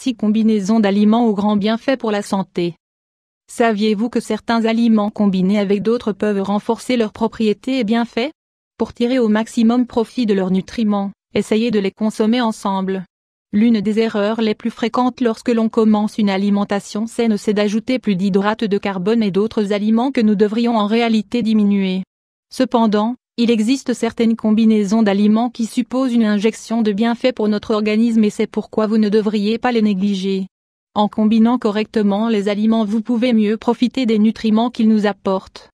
6 combinaisons d'aliments aux grands bienfaits pour la santé. Saviez-vous que certains aliments combinés avec d'autres peuvent renforcer leurs propriétés et bienfaits? Pour tirer au maximum profit de leurs nutriments, essayez de les consommer ensemble. L'une des erreurs les plus fréquentes lorsque l'on commence une alimentation saine, c'est d'ajouter plus d'hydrates de carbone et d'autres aliments que nous devrions en réalité diminuer. Cependant, il existe certaines combinaisons d'aliments qui supposent une injection de bienfaits pour notre organisme et c'est pourquoi vous ne devriez pas les négliger. En combinant correctement les aliments, vous pouvez mieux profiter des nutriments qu'ils nous apportent.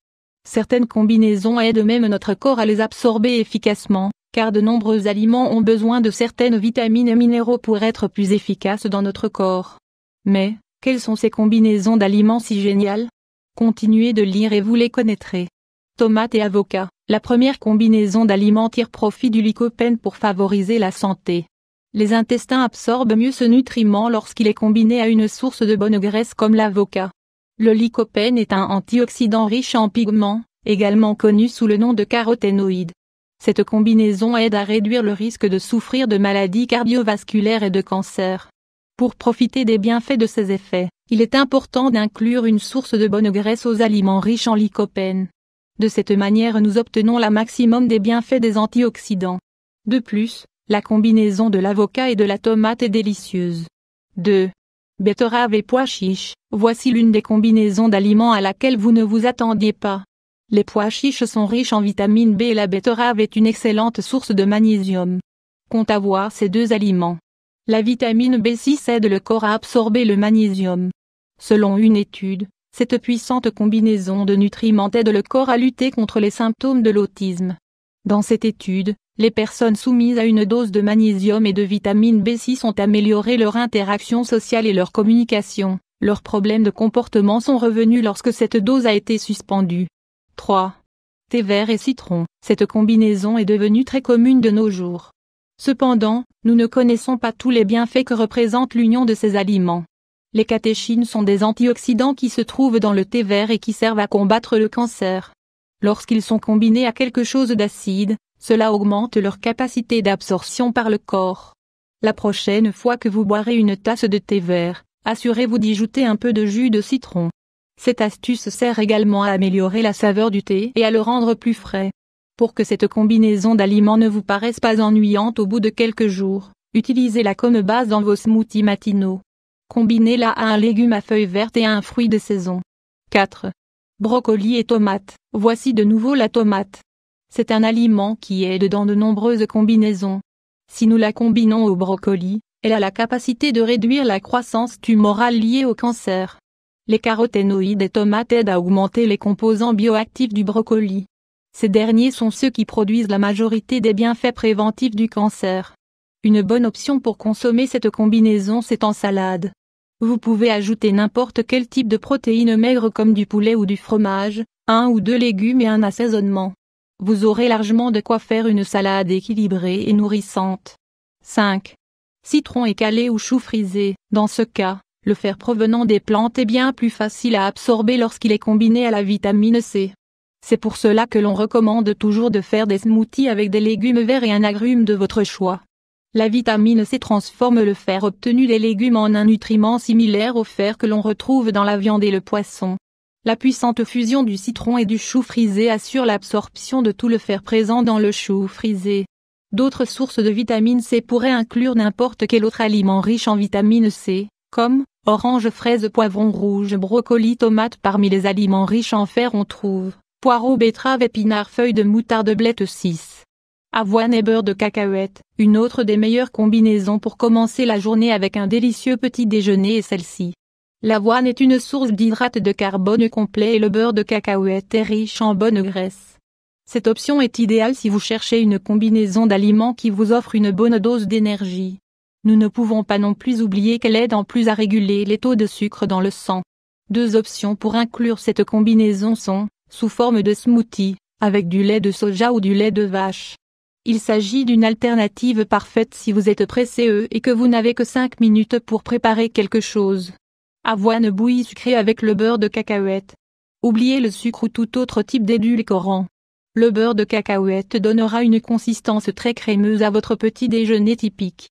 Certaines combinaisons aident même notre corps à les absorber efficacement, car de nombreux aliments ont besoin de certaines vitamines et minéraux pour être plus efficaces dans notre corps. Mais, quelles sont ces combinaisons d'aliments si géniales? Continuez de lire et vous les connaîtrez. Tomates et avocats. La première combinaison d'aliments tire profit du lycopène pour favoriser la santé. Les intestins absorbent mieux ce nutriment lorsqu'il est combiné à une source de bonne graisse comme l'avocat. Le lycopène est un antioxydant riche en pigments, également connu sous le nom de caroténoïdes. Cette combinaison aide à réduire le risque de souffrir de maladies cardiovasculaires et de cancer. Pour profiter des bienfaits de ces effets, il est important d'inclure une source de bonne graisse aux aliments riches en lycopène. De cette manière, nous obtenons le maximum des bienfaits des antioxydants. De plus, la combinaison de l'avocat et de la tomate est délicieuse. 2. Betterave et pois chiches. Voici l'une des combinaisons d'aliments à laquelle vous ne vous attendiez pas. Les pois chiches sont riches en vitamine B et la betterave est une excellente source de magnésium. Compte avoir ces deux aliments. La vitamine B6 aide le corps à absorber le magnésium. Selon une étude, cette puissante combinaison de nutriments aide le corps à lutter contre les symptômes de l'autisme. Dans cette étude, les personnes soumises à une dose de magnésium et de vitamine B6 ont amélioré leur interaction sociale et leur communication. Leurs problèmes de comportement sont revenus lorsque cette dose a été suspendue. 3. Thé vert et citron. Cette combinaison est devenue très commune de nos jours. Cependant, nous ne connaissons pas tous les bienfaits que représente l'union de ces aliments. Les catéchines sont des antioxydants qui se trouvent dans le thé vert et qui servent à combattre le cancer. Lorsqu'ils sont combinés à quelque chose d'acide, cela augmente leur capacité d'absorption par le corps. La prochaine fois que vous boirez une tasse de thé vert, assurez-vous d'y ajouter un peu de jus de citron. Cette astuce sert également à améliorer la saveur du thé et à le rendre plus frais. Pour que cette combinaison d'aliments ne vous paraisse pas ennuyante au bout de quelques jours, utilisez-la comme base dans vos smoothies matinaux. Combinez-la à un légume à feuilles vertes et à un fruit de saison. 4. Brocoli et tomates. Voici de nouveau la tomate. C'est un aliment qui aide dans de nombreuses combinaisons. Si nous la combinons au brocoli, elle a la capacité de réduire la croissance tumorale liée au cancer. Les caroténoïdes des tomates aident à augmenter les composants bioactifs du brocoli. Ces derniers sont ceux qui produisent la majorité des bienfaits préventifs du cancer. Une bonne option pour consommer cette combinaison, c'est en salade. Vous pouvez ajouter n'importe quel type de protéines maigres comme du poulet ou du fromage, 1 ou 2 légumes et un assaisonnement. Vous aurez largement de quoi faire une salade équilibrée et nourrissante. 5. Citron écalé ou chou frisé. Dans ce cas, le fer provenant des plantes est bien plus facile à absorber lorsqu'il est combiné à la vitamine C. C'est pour cela que l'on recommande toujours de faire des smoothies avec des légumes verts et un agrume de votre choix. La vitamine C transforme le fer obtenu des légumes en un nutriment similaire au fer que l'on retrouve dans la viande et le poisson. La puissante fusion du citron et du chou frisé assure l'absorption de tout le fer présent dans le chou frisé. D'autres sources de vitamine C pourraient inclure n'importe quel autre aliment riche en vitamine C, comme orange, fraise, poivron rouge, brocoli, tomate. Parmi les aliments riches en fer on trouve poireaux, betteraves, épinards, feuilles de moutarde, blettes 6. Avoine et beurre de cacahuète. Une autre des meilleures combinaisons pour commencer la journée avec un délicieux petit déjeuner est celle-ci. L'avoine est une source d'hydrates de carbone complet et le beurre de cacahuète est riche en bonne graisse. Cette option est idéale si vous cherchez une combinaison d'aliments qui vous offre une bonne dose d'énergie. Nous ne pouvons pas non plus oublier qu'elle aide en plus à réguler les taux de sucre dans le sang. 2 options pour inclure cette combinaison sont, sous forme de smoothie, avec du lait de soja ou du lait de vache. Il s'agit d'une alternative parfaite si vous êtes pressé et que vous n'avez que 5 minutes pour préparer quelque chose. Avoine bouillie sucrée avec le beurre de cacahuète. Oubliez le sucre ou tout autre type d'édulcorant. Le beurre de cacahuète donnera une consistance très crémeuse à votre petit déjeuner typique.